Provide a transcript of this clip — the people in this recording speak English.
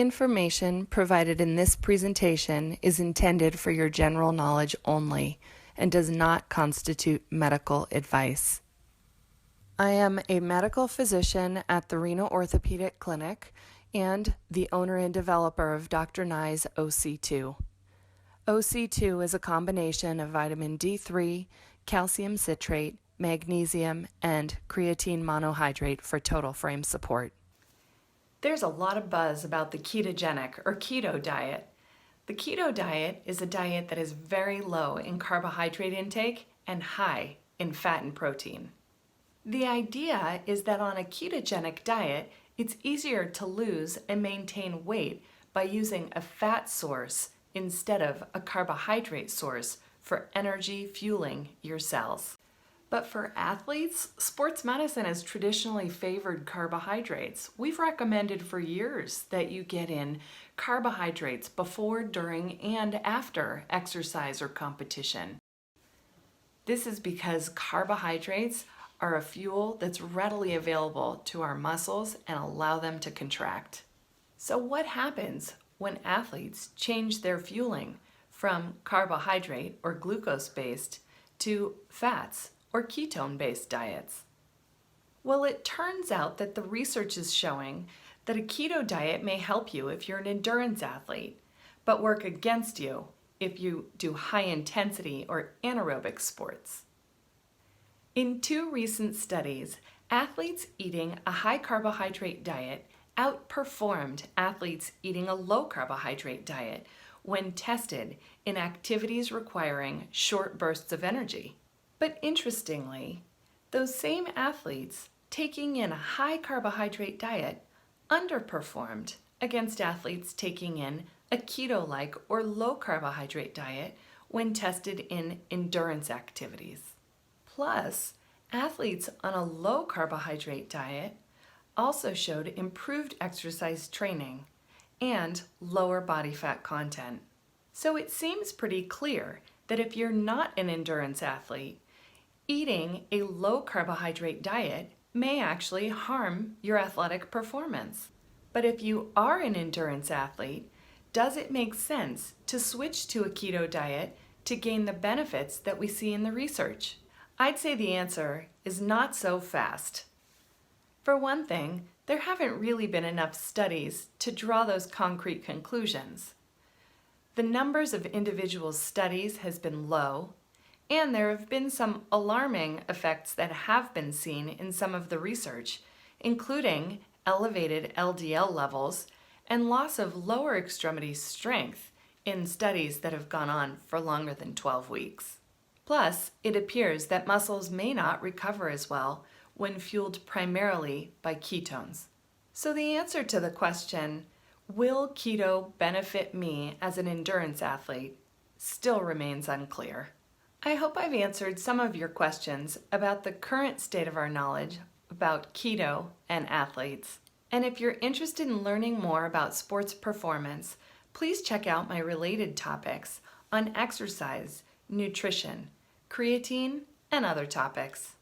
Information provided in this presentation is intended for your general knowledge only and does not constitute medical advice. I am a medical physician at the Reno Orthopedic Clinic and the owner and developer of Dr. Nye's OC2. OC2 is a combination of vitamin D3, calcium citrate, magnesium, and creatine monohydrate for total frame support. There's a lot of buzz about the ketogenic or keto diet. The keto diet is a diet that is very low in carbohydrate intake and high in fat and protein. The idea is that on a ketogenic diet, it's easier to lose and maintain weight by using a fat source instead of a carbohydrate source for energy fueling your cells. But for athletes, sports medicine has traditionally favored carbohydrates. We've recommended for years that you get in carbohydrates before, during, and after exercise or competition. This is because carbohydrates are a fuel that's readily available to our muscles and allow them to contract. So what happens when athletes change their fueling from carbohydrate or glucose-based to fats or ketone-based diets? Well, it turns out that the research is showing that a keto diet may help you if you're an endurance athlete, but work against you if you do high-intensity or anaerobic sports. In 2 recent studies, athletes eating a high-carbohydrate diet outperformed athletes eating a low-carbohydrate diet when tested in activities requiring short bursts of energy. But interestingly, those same athletes taking in a high carbohydrate diet underperformed against athletes taking in a keto-like or low carbohydrate diet when tested in endurance activities. Plus, athletes on a low carbohydrate diet also showed improved exercise training and lower body fat content. So it seems pretty clear that if you're not an endurance athlete, eating a low carbohydrate diet may actually harm your athletic performance. But if you are an endurance athlete, does it make sense to switch to a keto diet to gain the benefits that we see in the research? I'd say the answer is not so fast. For one thing, there haven't really been enough studies to draw those concrete conclusions. The numbers of individual studies has been low, and there have been some alarming effects that have been seen in some of the research, including elevated LDL levels and loss of lower extremity strength in studies that have gone on for longer than 12 weeks. Plus, it appears that muscles may not recover as well when fueled primarily by ketones. So the answer to the question, will keto benefit me as an endurance athlete, still remains unclear. I hope I've answered some of your questions about the current state of our knowledge about keto and athletes. And if you're interested in learning more about sports performance, please check out my related topics on exercise, nutrition, creatine, and other topics.